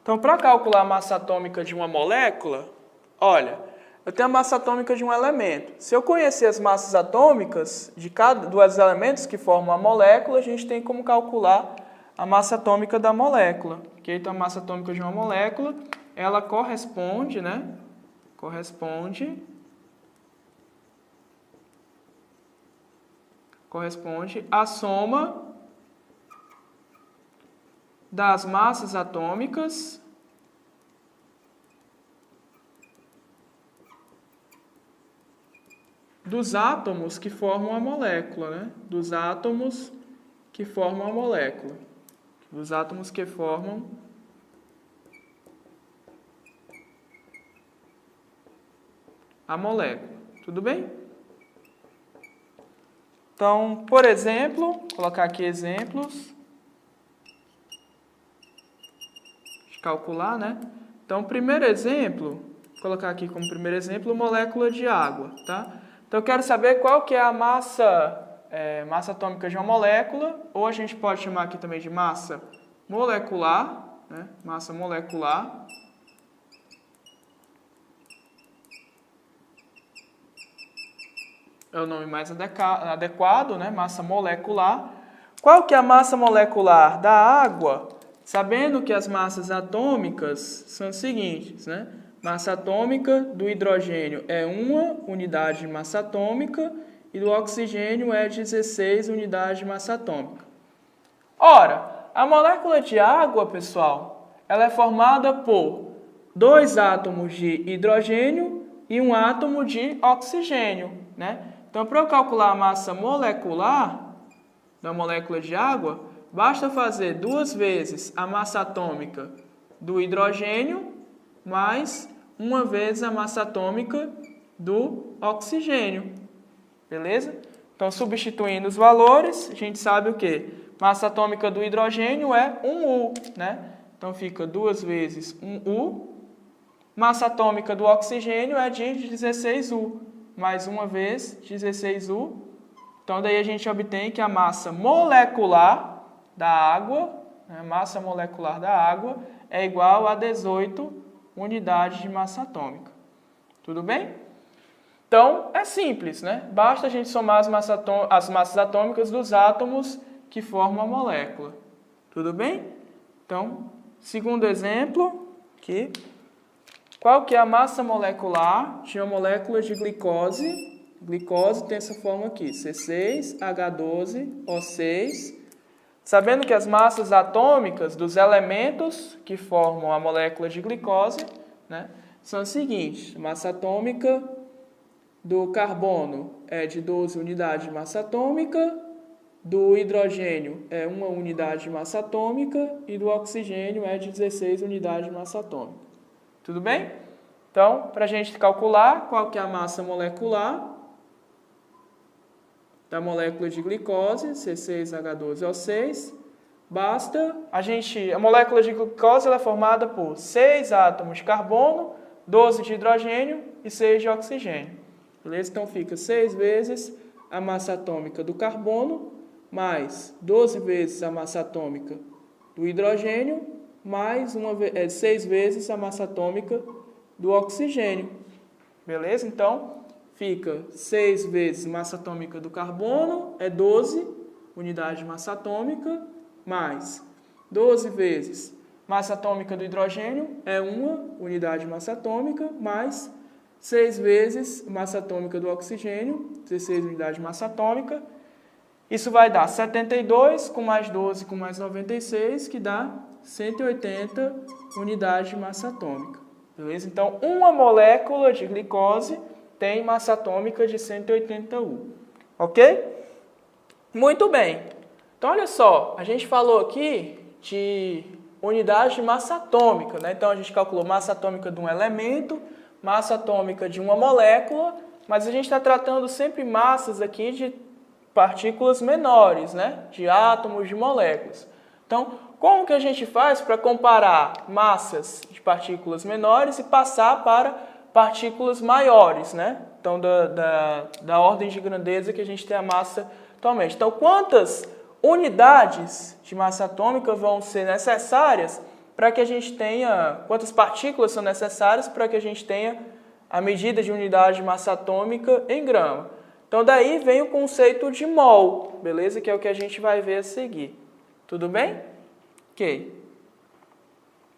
Então, para calcular a massa atômica de uma molécula, olha, eu tenho a massa atômica de um elemento. Se eu conhecer as massas atômicas de cada dos elementos que formam a molécula, a gente tem como calcular a massa atômica da molécula. Okay? Então, a massa atômica de uma molécula, ela corresponde, né? Corresponde à soma das massas atômicas dos átomos que formam a molécula, né? Dos átomos que formam a molécula. Dos átomos que formam a molécula. Tudo bem? Então, por exemplo, vou colocar aqui exemplos. Calcular, né? Então, primeiro exemplo, vou colocar aqui como primeiro exemplo, molécula de água, tá? Então, eu quero saber qual que é a massa atômica de uma molécula, ou a gente pode chamar aqui também de massa molecular, né? Massa molecular. É o nome mais adequado, né? Massa molecular. Qual que é a massa molecular da água? Sabendo que as massas atômicas são as seguintes, né? Massa atômica do hidrogênio é 1 unidade de massa atômica e do oxigênio é 16 unidades de massa atômica. Ora, a molécula de água, pessoal, ela é formada por 2 átomos de hidrogênio e 1 átomo de oxigênio, né? Então, para eu calcular a massa molecular da molécula de água, basta fazer 2 vezes a massa atômica do hidrogênio mais 1 vez a massa atômica do oxigênio. Beleza? Então, substituindo os valores, a gente sabe o quê? Massa atômica do hidrogênio é 1U, né? Então, fica 2 vezes 1U. Massa atômica do oxigênio é de 16U, mais 1 vez 16U. Então, daí a gente obtém que a massa molecular da água, a massa molecular da água, é igual a 18 unidades de massa atômica. Tudo bem? Então, é simples, né? Basta a gente somar as massas atômicas dos átomos que formam a molécula. Tudo bem? Então, segundo exemplo, aqui. Qual que é a massa molecular de uma molécula de glicose? Glicose tem essa forma aqui, C6H12O6. Sabendo que as massas atômicas dos elementos que formam a molécula de glicose, né, são as seguintes. A massa atômica do carbono é de 12 unidades de massa atômica, do hidrogênio é 1 unidade de massa atômica e do oxigênio é de 16 unidades de massa atômica. Tudo bem? Então, para a gente calcular qual que é a massa molecular da molécula de glicose, C6H12O6, basta a molécula de glicose ela é formada por 6 átomos de carbono, 12 de hidrogênio e 6 de oxigênio. Beleza? Então, fica 6 vezes a massa atômica do carbono, mais 12 vezes a massa atômica do hidrogênio, mais 6 vezes a massa atômica do oxigênio. Beleza? Então, fica 6 vezes massa atômica do carbono, é 12 unidades de massa atômica, mais 12 vezes massa atômica do hidrogênio, é 1 unidade de massa atômica, mais 6 vezes massa atômica do oxigênio, 16 unidades de massa atômica. Isso vai dar 72 com mais 12 com mais 96, que dá 180 unidades de massa atômica. Beleza? Então, uma molécula de glicose tem massa atômica de 180U. Ok? Muito bem. Então, olha só, a gente falou aqui de unidade de massa atômica, né? Então, a gente calculou massa atômica de um elemento, massa atômica de uma molécula, mas a gente está tratando sempre massas aqui de partículas menores, né? De átomos, de moléculas. Então, como que a gente faz para comparar massas de partículas menores e passar para partículas maiores, né? Então, da ordem de grandeza que a gente tem a massa atualmente. Então, quantas unidades de massa atômica vão ser necessárias para que a gente tenha, quantas partículas são necessárias para que a gente tenha a medida de unidade de massa atômica em grama. Então, daí vem o conceito de mol, beleza? Que é o que a gente vai ver a seguir. Tudo bem? Ok.